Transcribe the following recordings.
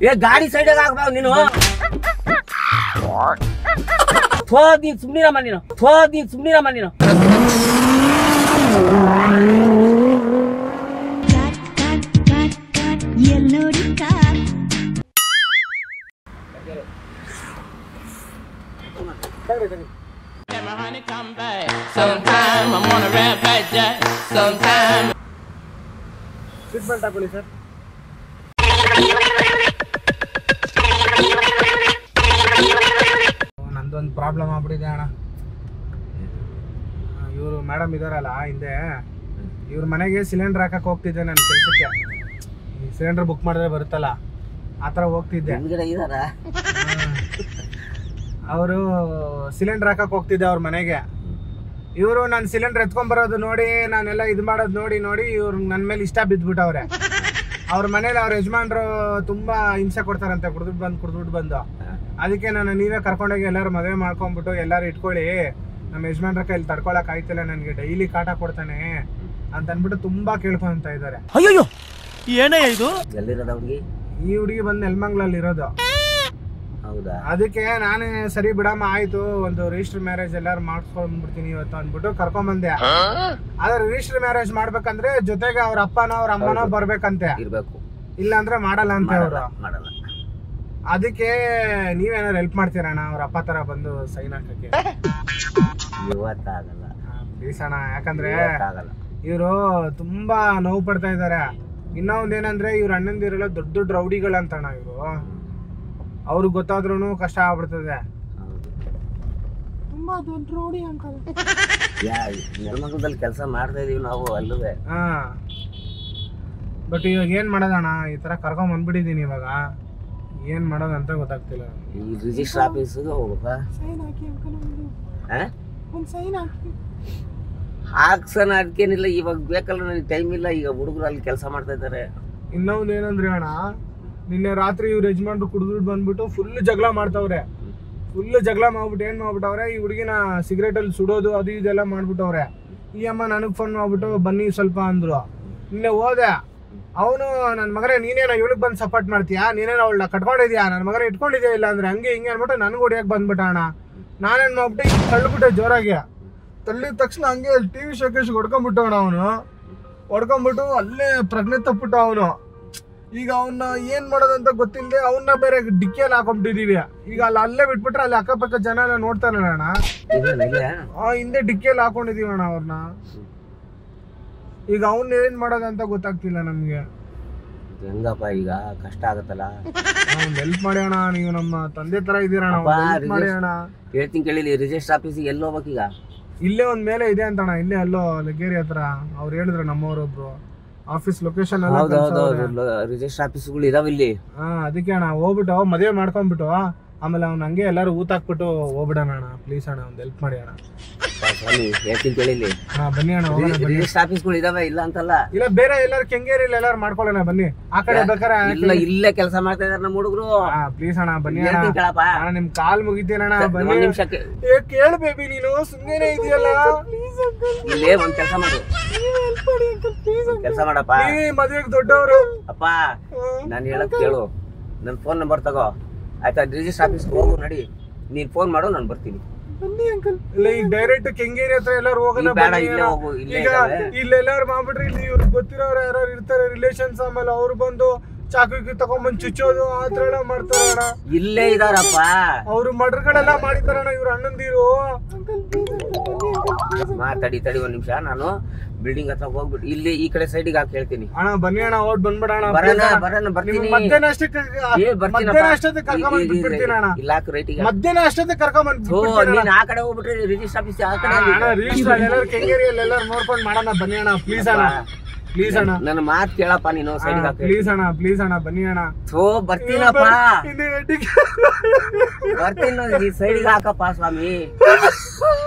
ಏ ಗಾಡಿ ಸೈಡಿಗೆ ಹಾಕ್ಬಾವ್ ನೀನು. ನೀನ್ ಸುಮ್ನಿರಮ್ಮ ನೀನು. ಸೀಟ್ ಬೆಲ್ಟ್ ಹಾಕೊಳ್ಳಿ ಸರ್. ನಂದೊಂದು ಪ್ರಾಬ್ಲಮ್ ಆಗ್ಬಿಟ್ಟಿದೆ ಅಣ್ಣ. ಇವರು ಮೇಡಮ್ ಇದಾರಲ್ಲ ಹಿಂದೆ, ಇವ್ರ ಮನೆಗೆ ಸಿಲಿಂಡರ್ ಹಾಕಕ್ಕೆ ಹೋಗ್ತಿದ್ದೆ ನಾನು ಕೆಲಸಕ್ಕೆ. ಸಿಲಿಂಡರ್ ಬುಕ್ ಮಾಡಿದ್ರೆ ಬರುತ್ತಲ್ಲ ಆ ಥರ ಹೋಗ್ತಿದ್ದೆ. ಅವರು ಸಿಲಿಂಡರ್ ಹಾಕಕ್ಕೆ ಹೋಗ್ತಿದ್ದೆ ಅವ್ರ ಮನೆಗೆ. ಇವರು ನಾನು ಸಿಲಿಂಡರ್ ಎತ್ಕೊಂಡ್ಬರೋದು ನೋಡಿ, ನಾನೆಲ್ಲ ಇದು ಮಾಡೋದು ನೋಡಿ ಇವ್ರು ನನ್ನ ಮೇಲೆ ಇಷ್ಟ ಬಿದ್ದುಬಿಟ್ಟವ್ರೆ. ಅವ್ರ ಮನೇಲಿ ಅವ್ರ ಯಜಮಾನ್ರು ತುಂಬಾ ಹಿಂಸೆ ಕೊಡ್ತಾರಂತೆ ಕುಡ್ದುಬಿಟ್ಟು ಬಂದು. ಅದಕ್ಕೆ ನಾನು ನೀವೇ ಕರ್ಕೊಂಡೋಗಿ ಎಲ್ಲರೂ ಮದುವೆ ಮಾಡ್ಕೊಂಡ್ಬಿಟ್ಟು ಎಲ್ಲರೂ ಇಟ್ಕೊಳ್ಳಿ, ನಮ್ಮ ಯಜಮಾನ್ರ ಕೈಲಿ ತಡ್ಕೊಳಕ್ ಆಯ್ತಿಲ್ಲ, ನನಗೆ ಡೈಲಿ ಕಾಟ ಕೊಡ್ತಾನೆ ಅಂತ ಅಂದ್ಬಿಟ್ಟು ತುಂಬಾ ಕೇಳ್ಕೊಂತ ಇದ್ದಾರೆ. ಅಯ್ಯೋ ಏನೇ ಇದು? ಈ ಹುಡುಗಿ ಬಂದು ನೆಲಮಂಗಲಲ್ಲಿ ಇರೋದು. ಹೌದಾ? ಅದಕ್ಕೆ ನಾನೇ ಸರಿ ಬಿಡಮ್ಮ ಆಯ್ತು, ಒಂದು ರಿಜಿಸ್ಟರ್ ಮ್ಯಾರೇಜ್ ಎಲ್ಲಾರು ಮಾಡ್ಕೊಂಡ್ಬಿಡ್ತೀನಿ ಇವತ್ತು ಅಂದ್ಬಿಟ್ಟು ಕರ್ಕೊಂಡ್ ಬಂದೆ. ಆದ್ರೆ ರಿಜಿಸ್ಟರ್ ಮ್ಯಾರೇಜ್ ಮಾಡ್ಬೇಕಂದ್ರೆ ಜೊತೆಗೆ ಅವ್ರ ಅಪ್ಪನೋ ಅವ್ರ ಅಮ್ಮನೋ ಬರ್ಬೇಕಂತೆ, ಇಲ್ಲ ಅಂದ್ರೆ ಮಾಡಲ್ಲ ಅಂತ ಅವ್ರು. ಅದಕ್ಕೆ ನೀವೇನಾದ್ರು ಹೆಲ್ಪ್ ಮಾಡ್ತೀರಣ್ಣ ಅವ್ರ ಅಪ್ಪ ತರ ಬಂದು ಸೈನ್ ಹಾಕಕ್ಕೆ? ಪ್ಲೀಸ್ ಅಣ್ಣ, ಯಾಕಂದ್ರೆ ಇವರು ತುಂಬಾ ನೋವು ಪಡ್ತಾ ಇದಾರೆ. ಇನ್ನೊಂದೇನಂದ್ರೆ ಇವ್ರ ಅಣ್ಣಂದಿರೆಲ್ಲ ದೊಡ್ಡ ದೊಡ್ಡ ರೌಡಿಗಳಂತಣ್ಣ ಇವರು. ಅವ್ರಿಗೆ ಗೊತ್ತಾದ್ರೂ ಕಷ್ಟ ಆಗ್ಬಿಡ್ತದೆ. ತುಂಬಾ ದೊಡ್ಡ ರೌಡಿ ಅಂಕಲ್. ನೆಲಮಂಗಲದಲ್ಲಿ ಕೆಲಸ ಮಾಡ್ತಾ ಇದೀವಿ ನಾವು ಅಲ್ಲವೇ. ಬಟ್ ಇವಾಗ ಏನ್ ಮಾಡೋದಣ್ಣ, ಈ ತರ ಕರ್ಕೊಂಡ್ ಬಂದ್ಬಿಟ್ಟಿದೀನಿ. ಇವಾಗ ಏನ್ ಮಾಡೋದಂತ ಗೊತ್ತಾಗ್ತಿಲ್ಲ. ಈ ರಿಜಿಸ್ಟರ್ ಆಫೀಸ್ಗೆ ಹೋಗ್ಬೇಕಾ? ಸೈನ್ ಹಾಕಿ ಅಂಕಲ್, ಒಂದು ಸೈನ್ ಹಾಕಿ. ಹಾಕ್ಸನ ಅದಕ್ಕೇನಿಲ್ಲ, ಇವಾಗ ಬೇಕಲ್ಲ, ನನಗೆ ಟೈಮ್ ಇಲ್ಲ. ಈಗ ಹುಡುಗರು ಅಲ್ಲಿ ಕೆಲಸ ಮಾಡ್ತಾ ಇದ್ದಾರೆ. ಇನ್ನೊಂದು ಏನಂದ್ರೆ ಅಣ್ಣ, ನಿನ್ನೆ ರಾತ್ರಿ ಇವ್ರ ಯಜಮಾನ್ರು ಕುಡಿದ್ಬಿಟ್ಟು ಬಂದ್ಬಿಟ್ಟು ಫುಲ್ ಜಗಳ ಮಾಡ್ತಾವ್ರೆ. ಫುಲ್ ಜಗಳ ಮಾಡ್ಬಿಟ್ಟು ಏನ್ ಮಾಡ್ಬಿಟ್ಟವ್ರೆ, ಈ ಹುಡುಗಿನ ಸಿಗರೇಟ್ ಅಲ್ಲಿ ಸುಡೋದು ಅದು ಇದೆಲ್ಲ ಮಾಡ್ಬಿಟ್ಟವ್ರೆ. ಈ ಅಮ್ಮ ನನಗ್ ಫೋನ್ ಮಾಡ್ಬಿಟ್ಟು ಬನ್ನಿ ಸ್ವಲ್ಪ ಅಂದ್ರು. ನಿನ್ನೆ ಹೋದೆ. ಅವನು ನನ್ನ ಮಗನೇ ನೀನೇನೋ ಇವಳಿಗೆ ಬಂದು ಸಪೋರ್ಟ್ ಮಾಡ್ತೀಯಾ, ನೀನೇನೋ ಅವಳನ್ನ ಕಟ್ಕೊಂಡಿದ್ಯಾ, ನನ್ನ ಮಗನ ಇಟ್ಕೊಂಡಿದ್ಯಾ, ಇಲ್ಲ ಅಂದ್ರೆ ಹಂಗೆ ಹಿಂಗೆ ಅನ್ಬಿಟ್ಟು ನನ್ಗೆ ಹೊಡಿಯಕ್ಕೆ ಬಂದ್ಬಿಟ್ಟ ಅಣ್ಣ. ನಾನೇನ್ ಮಾಡ್ಬಿಟ್ಟು ಈಗ ತಳ್ಳಿಬಿಟ್ಟೆ ಜೋರಾಗಿ. ತಳ್ಳಿದ ತಕ್ಷಣ ಹಂಗೆ ಟಿವಿ ಶೋಕೇಶ್ ಹೊಡ್ಕೊಂಡ್ಬಿಟ್ಟವಣ. ಅವನು ಹೊಡ್ಕೊಂಡ್ಬಿಟ್ಟು ಅಲ್ಲೇ ಪ್ರಜ್ಞೆ ತಪ್ಪಿಟ್ಟು ಅವನು. ಈಗ ಅವನ್ನ ಏನ್ ಮಾಡೋದಂತ ಗೊತ್ತಿಲ್ಲದೆ ಅವನ್ನ ಬೇರೆ ಡಿಕ್ಕಿಯಲ್ಲಿ ಹಾಕೊಂಡ್ಬಿಟ್ಟಿದೀವಿ. ಈಗ ಅಲ್ಲೇ ಬಿಟ್ಬಿಟ್ರೆ ಅಲ್ಲಿ ಅಕ್ಕಪಕ್ಕ ಜನ ಎಲ್ಲ ನೋಡ್ತಾರಲ್ಲ ಅಣ್ಣ, ಹಿಂದೆ ಡಿಕ್ಕಿಯಲ್ಲಿ ಹಾಕೊಂಡಿದೀವಿ ಅಣ್ಣ ಅವ್ರನ್ನ. ಈಗ ಅವನ್ನ ಏನ್ ಮಾಡೋದಂತ ಗೊತ್ತಾಗ್ತಿಲ್ಲ ನಮ್ಗೆ. ಹೆಂಗಪ್ಪ ಈಗ ಕಷ್ಟ ಆಗತ್ತಲ್ಲ. ಹೆಲ್ಪ್ ಮಾಡಿ ಅಣ್ಣ, ನೀವು ನಮ್ಮ ತಂದೆ ತರ ಇದೀರಣ್ಣ, ಮಾಡಿ ಅಣ್ಣ. ಹೇಳ್ತೀನಿ ಕೇಳಿ, ರಿಜಿಸ್ಟರ್ ಆಫೀಸಿಗೆ ಎಲ್ಲಿ ಹೋಗ್ಬೇಕೀಗ? ಇಲ್ಲೇ ಒಂದ್ ಮೇಲೆ ಇದೆ ಅಂತಣ್ಣ, ಇಲ್ಲೇ ಅಲ್ಲೋ ಲಗೇರಿ ಹತ್ರ. ಅವ್ರು ಹೇಳಿದ್ರು ನಮ್ಮವ್ರೊಬ್ರು ಆಫೀಸ್ ಲೊಕೇಶನ್ ಎಲ್ಲ. ರಿಜಿಸ್ಟರ್ ಆಫೀಸ್ಗಳು ಇದಾವ ಇಲ್ಲಿ. ಅದಕ್ಕೆ ಅಣ್ಣ ಹೋಗ್ಬಿಟ್ಟು ಮದುವೆ ಮಾಡ್ಕೊಂಡ್ಬಿಟ್ಟು ಆಮೇಲೆ ಅವ್ನ ಹಂಗೆ ಎಲ್ಲಾರು ಊತಾಕ್ಬಿಟ್ಟು ಹೋಗ್ಬಿಡೋಣ ಅಣ್ಣ. ಪ್ಲೀಸ್ ಅಣ್ಣ, ಒಂದು ಹೆಲ್ಪ್ ಮಾಡಿ ಅಣ್ಣ. ಹೇಳ್ತೀನಿ ಕೇಳಿ. ಬನ್ನಿ ಅಣ್ಣ, ರಿಜಿಸ್ಟರ್ ಆಫೀಸ್ಗಳು ಇದಾವೆ, ಇಲ್ಲ ಅಂತಲ್ಲ. ಇಲ್ಲ ಬೇರೆ ಎಲ್ಲಾರು ಕೆಂಗೇರಿಯಲ್ಲಿ ಎಲ್ಲಾರು ಮಾಡ್ಕೊಳ್ಳೋಣ ಬನ್ನಿ. ಆ ಕಡೆ ಬೇಕಾರೆ ಇಲ್ಲ, ಇಲ್ಲೇ ಕೆಲಸ ಮಾಡ್ತಾ ಇದಾರೆ ನಮ್ಮ ಹುಡುಗರು. ಪ್ಲೀಸ್ ಅಣ್ಣ ಬನ್ನಿ ಅಣ್ಣ, ನಿಮ್ ಕಾಲ್ ಮುಗಿತೀನಣ್ಣ. ಬನ್ನಿ. ನಿಮಿಷಕ್ಕೆ ಕೇಳು ಬೇಬಿ, ನೀನು ಸುಮ್ಮನೆ ಇದೆಯಲ್ಲ. ಇಲ್ಲೇ ಒಂದ್ ಕೆಲಸ ಮಾಡು, ಕೆಲಸ ಮಾಡಪ್ಪ. ಮದ್ವೆಗೆ ದೊಡ್ಡವರು ಅಪ್ಪ, ನಾನು ಹೇಳಕ್ ಕೇಳು. ನನ್ ಫೋನ್ ನಂಬರ್ ತಗೋ ಆಯ್ತಾ? ರಿಜಿಸ್ಟರ್ ಆಫೀಸ್ಗೆ ಹೋಗು, ನಡಿ. ನೀನ್ ಫೋನ್ ಮಾಡು, ನಾನು ಬರ್ತೀನಿ. ಬನ್ನಿ ಅಂಕಲ್. ಇಲ್ಲ ಈಗ ಡೈರೆಕ್ಟ್ ಕೆಂಗೇರಿ ಹತ್ರ ಎಲ್ಲಾರು ಹೋಗೋಣ. ಈಗ ಇಲ್ಲೆಲ್ಲಾರು ಮಾಡ್ಬಿಟ್ರಿ, ಇಲ್ಲಿ ಇವ್ರಿಗೆ ಗೊತ್ತಿರೋರು ಯಾರು ಇರ್ತಾರೆ ರಿಲೇಷನ್ಸ್, ಆಮೇಲೆ ಅವ್ರು ಬಂದು ಚಾಕು ತಗೊಂಡ್ಬಂದು ಚುಚ್ಚೋದು ಆ ತರ ಎಲ್ಲ ಮಾಡ್ತಾರಣ್ಣ. ಇಲ್ಲೇ ಇದಾರಪ್ಪ ಅವ್ರು ಮರ್ಡರ್ಗಳೆಲ್ಲ ಮಾಡಿದಾರಣ್ಣ ಇವ್ರ ಅಣ್ಣಂದಿರು. ತಡಿ ಒಂದ್ ನಿಮಿಷ, ನಾನು ಬಿಲ್ಡಿಂಗ್ ಹತ್ರ ಹೋಗ್ಬಿಟ್ಟು ಇಲ್ಲಿ ಈ ಕಡೆ ಸೈಡಿಗೆ ಹಾಕಿ ಹೇಳ್ತೀನಿ. ಅಣ್ಣ ಬನ್ನಿ ಅಣ್ಣ, ಓಟ್ ಬಂದ್ಬಿಡೋಣ. ಬರೋಣ ಬರ್ತೀನಿ. ಮಧ್ಯಾಹ್ನ ಅಷ್ಟೊತ್ತಿಗೆ ಕರ್ಕೊಂಡ್ಬಂದ್ಬಿಡ್ತೀನಿ ಅಣ್ಣ. ಮಧ್ಯಾಹ್ನ ಅಷ್ಟೊತ್ತಿಗೆ ಕರ್ಕೊಂಡ್ಬಂದ್ಬಿಡ್ತೀನಿ. ಆ ಕಡೆ ಹೋಗ್ಬಿಟ್ರೆ ರಿಜಿಸ್ಟರ್ ಆಫೀಸ್ ಆ ಕಡೆ ಎಲ್ಲರೂ ಕೆಂಗೇರಿಯಲ್ಲಿ ಎಲ್ಲರೂ ನೋಡ್ಕೊಂಡು ಮಾಡೋಣ. ಬನ್ನಿ ಅಣ್ಣ, ಪ್ಲೀಸ್ ಅಣ್ಣ, ಪ್ಲೀಸ್ ಅಣ್ಣ, ನನ್ನ ಮಾತು ಕೇಳಪ್ಪ ನೀನು. ಸೈಡಿಗೆ ಹಾಕಿ ಪ್ಲೀಸ್ ಅಣ್ಣ, ಪ್ಲೀಸ್ ಅಣ್ಣ, ಬನ್ನಿ ಅಣ್ಣ. ಬರ್ತೀನಪ್ಪ, ಬರ್ತೀನಿ. ಸೈಡಿಗೆ ಹಾಕಪ್ಪ ಸ್ವಾಮಿ,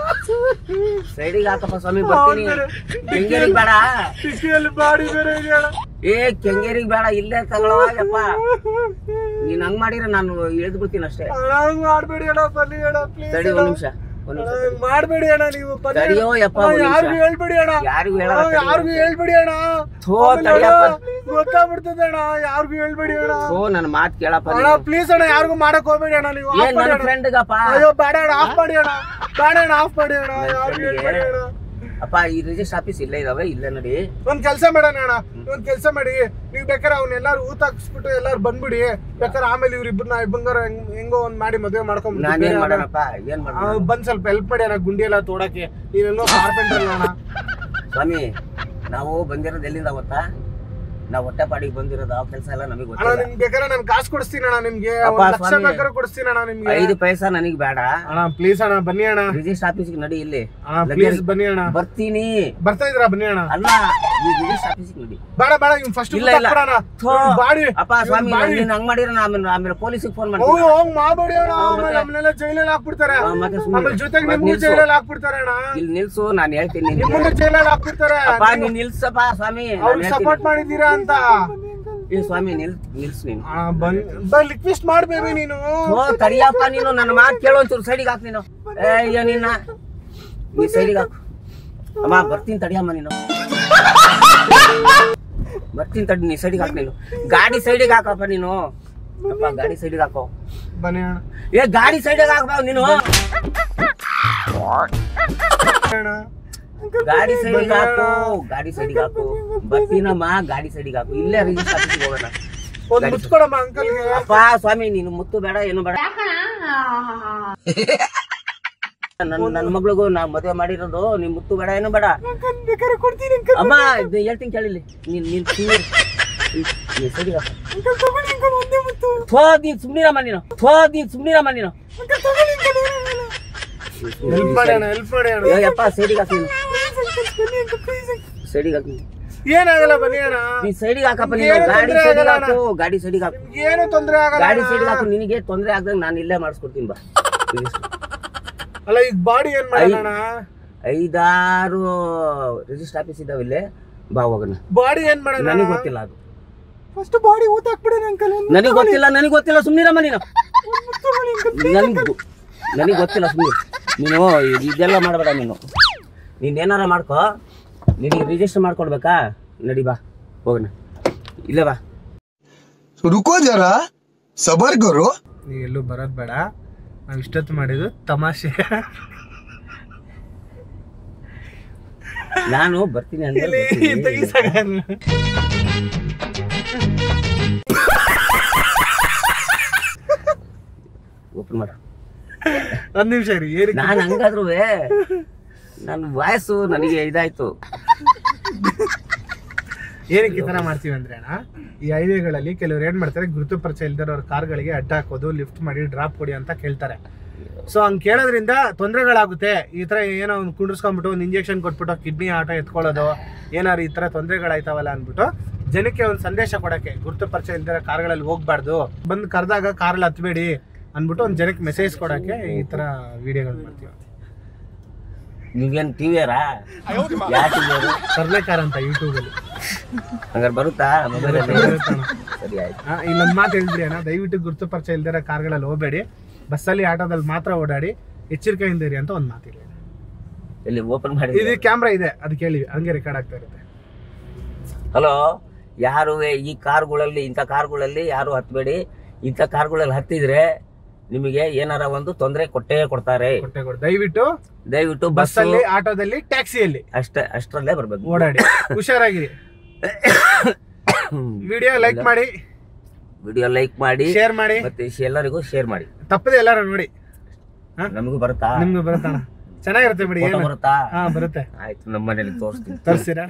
ಸೈಡಿಗೆ ಹಾಕಪ್ಪ ಸ್ವಾಮಿ, ಬರ್ತೀನಿ. ಕೆಂಗೇರಿಗೆ ಬೇಡ, ಏ ಕೆಂಗೇರಿಗೆ ಬೇಡ, ಇಲ್ಲೇ ತಗೊಳಪ್ಪ. ನೀನ್ ಹಂಗ್ ಮಾಡಿದ್ರೆ ನಾನು ಇಳಿದು ಬಿಡ್ತೀನಿ ಅಷ್ಟೇ. ಮಾಡ್ಬೇಡಿ ಅಣ್ಣ, ಬನ್ನಿ ಅಣ್ಣ, ತಡಿ ಒಂದ್ ನಿಮಿಷ, ಮಾಡ್ಬೇಡಿ ಅಣ್ಣ ನೀವು ತಡಿಯೋ ಯಪ್ಪ, ಯಾರಿಗೂ ಹೇಳ್ಬೇಡಿ ಅಣ್ಣ, ಯಾರಿಗೂ ಯಾರಿಗೂ ಹೇಳ್ಬೇಡಿ ಅಣ್ಣ, ಗೊತ್ತಾಗ್ಬಿಡ್ತದೆ ಅಣ್ಣ, ಯಾರಿಗೂ ಹೇಳ್ಬೇಡಿ ಅಣ್ಣ. ನನ್ನ ಮಾತು ಕೇಳಪ್ಪ ಅಣ್ಣ ಪ್ಲೀಸ್ ಅಣ್ಣ, ಯಾರಿಗೂ ಮಾಡಕ್ ಹೋಗ್ಬೇಡಿ ಅಣ್ಣ ನೀವು. ಫ್ರೆಂಡ್ಗಪ್ಪ, ಅಯ್ಯೋ ಬೇಡ ಅಣ್ಣ, ಆಫ್ ಮಾಡಿ ಅಣ್ಣ, ಬೇಡ ಅಣ್ಣ, ಆಫ್ ಮಾಡಿ ಅಣ್ಣ, ಯಾರಿಗೂ ಹೇಳ್ಬೇಡಿ ಅಣ್ಣ. ಅಪ್ಪ ಈ ರಿಜಿಸ್ಟರ್ ಆಫೀಸ್ ಇಲ್ಲೇ ಇದಾವೆ, ಇಲ್ಲೇ ನೋಡಿ. ಒಂದ್ ಕೆಲ್ಸ ಮಾಡೋಣ ಅಣ್ಣ, ಒಂದ್ ಕೆಲ್ಸ ಮಾಡಿ, ನೀವ್ ಬೇಕಾದ್ರೆ ಅವ್ನೆಲ್ಲಾರು ಊತ ಹಾಕ್ಸ್ಬಿಟ್ಟು ಎಲ್ಲಾರು ಬಂದ್ಬಿಡಿ, ಬೇಕಾದ್ರೆ ಆಮೇಲೆ ಇವ್ರಿಬ್ಬರನ್ನ ಇಬ್ಬಂಗಾರ ಹೆಂಗೋ ಒಂದ್ ಮಾಡಿ ಮದ್ವೆ ಮಾಡ್ಕೊಂಡ್ ನಾನು ಏನ್ ಮಾಡೋಣಪ್ಪ, ಏನ್ ಮಾಡೋಣ? ಬಂದ್ ಸ್ವಲ್ಪ ಹೆಲ್ಪ್ ಮಾಡಿ ಅಣ್ಣ, ಗುಂಡಿ ಎಲ್ಲ ತೋಡಕ್ಕೆ. ನೀವೆಲ್ಲೋ ಕಾರ್ಪೆಂಟರ್ ಅಣ್ಣ. ಸ್ವಾಮಿ ನಾವು ಬಂದಿರೋದು ಎಲ್ಲಿಂದ ಗೊತ್ತಾ? ನಾವು ಹೊಟ್ಟೆಪಾಡಿಗೆ ಬಂದಿರೋದು ಆ ಕೆಲಸ ಎಲ್ಲ ನಮಗೆ ಅಣ್ಣ. ಗೊತ್ತಿಲ್ಲ. ನಿಮ್ಗೆ ಬೇಕಾದ್ರೆ ನಾನು ಕಾಸು ಕೊಡಿಸ್ತೀನಿ ಅಣ್ಣ, ನಿಮ್ಗೆ ಅಪ್ಪ, 1 ಲಕ್ಷ ಸ್ವಾಮಿ. ಬೇಕಾದ್ರೆ ಕೊಡಿಸ್ತೀನಿ ಅಣ್ಣ ನಿಮ್ಗೆ. 5 ಪೈಸಾ ನನಗೆ ಬೇಡ ಅಣ್ಣ ಪ್ಲೀಸ್ ಅಣ್ಣ, ಬನ್ನಿ ಅಣ್ಣ. ರಿಜಿಸ್ಟರ್ ಆಫೀಸ್ಗೆ ನಡಿ, ಇಲ್ಲಿ ಅಣ್ಣ ಪ್ಲೀಸ್ ಬನ್ನಿ ಅಣ್ಣ. ಬರ್ತೀನಿ. ಬರ್ತಾ ಇದ್ರಾ? ಬನ್ನಿ ಅಣ್ಣ. ಅಲ್ಲ, ಈ ರಿಜಿಸ್ಟರ್ ಆಫೀಸ್ಗೆ ನಡಿ. ಬೇಡ ಬೇಡ, ಇವ್ ಫಸ್ಟ್ ಇಲ್ಲ, ಇಲ್ಲ. ಬಾಡಿ. ಅಪ್ಪ ಸ್ವಾಮಿ, ನೀನ್ ಹಂಗ್ ಮಾಡಿರ ಆಮೇಲೆ ಪೊಲೀಸಿಗೆ ಫೋನ್ ಮಾಡಿ. ಹೋಗ್ ಮಾಡ್ಬೇಡಿ ಅಣ್ಣ, ಆಮೇಲೆ ನಮ್ಮನ್ನೆಲ್ಲ ಜೈಲಲ್ಲಿ ಹಾಕ್ಬಿಡ್ತಾರೆ. ಆಮೇಲೆ ಜೊತೆಗೆ ನಿಮ್ಗೂ ಜೈಲಲ್ಲಿ ಹಾಕ್ಬಿಡ್ತಾರೆ ಅಣ್ಣ. ಇಲ್ಲಿ ನಿಲ್ಸು, ನಾನು ಹೇಳ್ತೀನಿ. ನಿಮ್ಮನ್ನು ಜೈಲಲ್ಲಿ ಹಾಕ್ಬಿಡ್ತಾರೆ. ಅಪ್ಪ ನೀನ್ ನಿಲ್ಸಪ್ಪ ಸ್ವಾಮಿ, ಅವ್ರಿಗೆ ಸಪೋರ್ಟ್ ಮಾಡಿದ್ದೀರಾ ಅಂತ. ಈ ಸ್ವಾಮಿ ನಿಲ್ಸು ನೀನು. ರಿಕ್ವೆಸ್ಟ್ ಮಾಡ್ಬೇಡಿ ನೀನು. ತಡಿಯಪ್ಪ ನೀನು, ನನ್ನ ಮಾತು ಕೇಳೋ, ಒಂಚೂರು ಸೈಡಿಗೆ ಹಾಕ್ ನೀನು. ಅಯ್ಯೋ ನಿನ್ನ ನೀ ಸೈಡಿಗೆ ಹಾಕು. ಅಮ್ಮ ಬರ್ತೀನಿ ತಡಿಯಮ್ಮ, ನೀನು ಬರ್ತೀನಿ ತಡಿ, ನೀ ಸೈಡಿಗೆ ಹಾಕ್ ನೀನು. ಗಾಡಿ ಸೈಡಿಗೆ ಹಾಕಪ್ಪ ನೀನು. ಅಪ್ಪ ಗಾಡಿ ಸೈಡಿಗೆ ಹಾಕೋ. ಬನ್ನಿ ಅಣ್ಣ. ಗಾಡಿ ಸೈಡಿಗೆ ಹಾಕಪ್ಪ ನೀನು. ಗಾಡಿ ಸೈಡಿಗೆ ಹಾಕು, ಗಾಡಿ ಸೈಡಿಗೆ ಹಾಕು. ಬರ್ತೀನಮ್ಮ, ಗಾಡಿ ಸೈಡಿಗೆ ಹಾಕು. ಇಲ್ಲೇ ರಿಜಿಸ್ಟರ್ ಆಫೀಸ್ಗೆ ಹೋಗೋಣ. ಒಂದ್ ಮುಚ್ಕೊಡಮ್ಮ ಅಂಕಲ್ಗೆ. ಅಪ್ಪ ಸ್ವಾಮಿ, ನೀನು ಮುತ್ತು ಬೇಡ, ಏನು ಬೇಡ. ನನ್ನ ಮಗಳಿಗೂ ನಾ ಮದುವೆ ಮಾಡಿರೋದು, ನೀನ್ ಮುತ್ತು ಬೇಡ, ಏನು ಬೇಡ. ಅಮ್ಮ ಹೇಳ್ತೀನಿ ಕೇಳಿಲಿ, ನೀನ್ ಸೈಡಿಗೆ ಹಾಕು. ನೀನ್ ಸುಮ್ನಿರಮ್ಮ ನೀನು, ನೀನ್ ಸುಮ್ನಿರಮ್ಮ ನೀನು. ಹೆಲ್ಪ್ ಮಾಡಿ ಅಣ್ಣ, ಹೆಲ್ಪ್ ಮಾಡಿ ಅಣ್ಣ. ಯಪ್ಪ ಸೈಡಿಗೆ ಹಾಕಿ, ಸೈಡಿಗೆ ಹಾಕಿ. ಏನಾಗಲ್ಲ, ಬನ್ನಿ ಅಣ್ಣ. ನೀನ್ ಸೈಡಿಗೆ ಹಾಕಪ್ಪ ನೀನು. ಗಾಡಿ ಸೈಡಿಗೆ ಹಾಕು, ಗಾಡಿ ಸೈಡಿಗೆ ಹಾಕು. ಏನು ತೊಂದ್ರೆ ಆಗಲ್ಲ. ಗಾಡಿ ಸೈಡಿಗೆ ಹಾಕು, ನಿನಗೆ ತೊಂದ್ರೆ ಆಗ್ದಂಗೆ ನಾನು ಇಲ್ಲೇ ಮಾಡಿಸ್ಕೊಡ್ತೀನಿ ಬಾ. ಅಲ್ಲ ಈಗ ಬಾಡಿ ಏನ್ ಮಾಡೋಣ? 5-6 ರಿಜಿಸ್ಟರ್ ಆಫೀಸ್ ಇದಾವೆ ಇಲ್ಲೇ, ಬಾ ಹೋಗೋಣ. ಬಾಡಿ ಏನ್ ಮಾಡೋಣ? ನನಗೆ ಗೊತ್ತಿಲ್ಲ ಅದು. ಫಸ್ಟ್ ಬಾಡಿ ಊತ ಹಾಕ್ಬಿಡೋಣ ಅಂಕಲ್. ನನಗೆ ಗೊತ್ತಿಲ್ಲ, ಸುಮ್ಮನಿರಮ್ಮ ನೀನು. ನನಗೆ ಗೊತ್ತಿಲ್ಲ, ಸುಮ್ಮನೆ ನೀನು ಇದೆಲ್ಲ ಮಾಡಬೇಡ. ನೀನು ಏನಾರ ಮಾಡ್ಕೋ. ನಿನಗೆ ರಿಜಿಸ್ಟರ್ ಮಾಡ್ಕೊಡ್ಬೇಕಾ? ನಡಿ ಬಾ ಹೋಗೋಣ, ಇಲ್ಲೇ ಬಾ. ರುಕೋ ಜರ, ಸಬರ್ ಕರೋ. ನೀ ಎಲ್ಲೂ ಬರೋದ್ ಬೇಡ, ನಾವು ಇಷ್ಟೊತ್ತು ಮಾಡಿದ್ದು ತಮಾಷೆ. ನಾನು ಬರ್ತೀನಿ ಅಂದ್ರೆ ಓಪನ್ ಮಾಡು. 1 ನಿಮಿಷ ರೀ. ನಾನು ಹಂಗಾದ್ರು ನನ್ನ ವಾಯ್ಸು ನನಗೆ ಇದಾಯ್ತು. ಏನಕ್ಕೆ ಈ ತರ ಮಾಡ್ತೀವಿ ಅಂದ್ರೆ ಅಣ್ಣ, ಈ ಹೈವೇಗಳಲ್ಲಿ ಕೆಲವ್ರು ಏನ್ ಮಾಡ್ತಾರೆ, ಗುರುತು ಪರಿಚಯ ಇಲ್ದಿರೋರ್ ಕಾರ್ಗಳಿಗೆ ಅಡ್ಡ ಹಾಕೋದು, ಲಿಫ್ಟ್ ಮಾಡಿ ಡ್ರಾಪ್ ಕೊಡಿ ಅಂತ ಕೇಳ್ತಾರೆ. ಸೊ ಹಂಗೆ ಕೇಳೋದ್ರಿಂದ ತೊಂದರೆಗಳಾಗುತ್ತೆ. ಈ ತರ ಏನೋ ಒಂದು ಕುಂಡ್ರಿಸ್ಕೊಂಡ್ಬಿಟ್ಟು ಒಂದು ಇಂಜೆಕ್ಷನ್ ಕೊಟ್ಬಿಟ್ಟು ಕಿಡ್ನಿ ಆಟ ಎತ್ಕೊಳ್ಳೋದು, ಏನಾದ್ರು ಈ ತರ ತೊಂದರೆಗಳಾಯ್ತಾವಲ್ಲ ಅಂದ್ಬಿಟ್ಟು ಜನಕ್ಕೆ ಒಂದು ಸಂದೇಶ ಕೊಡಕ್ಕೆ, ಗುರುತು ಪರಿಚಯ ಇಲ್ದಿರೋ ಕಾರ್ಗಳಲ್ಲಿ ಹೋಗ್ಬಾರ್ದು, ಬಂದು ಕರೆದಾಗ ಕಾರಲ್ಲಿ ಹತ್ಬೇಡಿ ಅಂದ್ಬಿಟ್ಟು ಒಂದು ಜನಕ್ಕೆ ಮೆಸೇಜ್ ಕೊಡಕ್ಕೆ ಈ ತರ ವಿಡಿಯೋಗಳು ಮಾಡ್ತೀವಿ. ನೀವೇನು ಟಿವಿಯರಾ? ತರ್ಲೆ ಕಾರ್ ಅಂತ ಯೂಟ್ಯೂಬಲ್ಲಿ ಹಂಗಾರೆ ಬರುತ್ತಾ? ಸರಿ ಆಯ್ತು. ಇಲ್ಲೊಂದು ಮಾತು ಹೇಳ್ಬಿಡಿ ಅಣ್ಣ, ದಯವಿಟ್ಟು ಗುರುತು ಪರಿಚಯ ಇಲ್ದಿರೋ ಕಾರ್ಗಳಲ್ಲಿ ಹೋಗಬೇಡಿ, ಬಸ್ಸಲ್ಲಿ ಆಟೋದಲ್ಲಿ ಮಾತ್ರ ಓಡಾಡಿ, ಎಚ್ಚರಿಕೆಯಿಂದ ಇರಿ ಅಂತ ಒಂದು ಮಾತಿಲ್ಲ. ಇಲ್ಲಿ ಓಪನ್ ಮಾಡಿ, ಇದು ಕ್ಯಾಮ್ರಾ ಇದೆ, ಅದು ಕೇಳಿ, ಹಂಗೆ ರೆಕಾರ್ಡ್ ಆಗ್ತಾ ಇರುತ್ತೆ. ಹಲೋ, ಯಾರು ಈ ಕಾರ್ಗಳಲ್ಲಿ, ಇಂಥ ಕಾರ್ಗಳಲ್ಲಿ ಯಾರು ಹತ್ಬೇಡಿ. ಇಂಥ ಕಾರ್ಗಳಲ್ಲಿ ಹತ್ತಿದ್ರೆ ನಿಮಗೆ ಏನಾರ ಒಂದು ತೊಂದರೆ ಕೊಟ್ಟೇ ಕೊಡ್ತಾರೆ. ದಯವಿಟ್ಟು ಬಸ್ಸಲ್ಲಿ, ಆಟೋದಲ್ಲಿ, ಟ್ಯಾಕ್ಸಿಯಲ್ಲಿ ಅಷ್ಟರಲ್ಲೇ ಬರ್ಬೇಕು, ಓಡಾಡಿ ಹುಷಾರಾಗಿರಿ. ವಿಡಿಯೋ ಲೈಕ್ ಮಾಡಿ, ಶೇರ್ ಮಾಡಿ, ಮತ್ತೆ ಎಲ್ಲರಿಗೂ ಶೇರ್ ಮಾಡಿ. ತಪ್ಪದೆ ಎಲ್ಲರೂ ನೋಡಿ. ನಮಗೂ ಬರುತ್ತಾ? ನಿಮ್ಗೂ ಬರುತ್ತಾ? ಚೆನ್ನಾಗಿರುತ್ತೆ ಬಿಡಿ. ಬರುತ್ತಾ? ಬರುತ್ತೆ. ಆಯ್ತು, ನಮ್ಮ ಮನೇಲಿ ತೋರಿಸ್ತೀನಿ. ತೋರಿಸ್ತೀರಾ?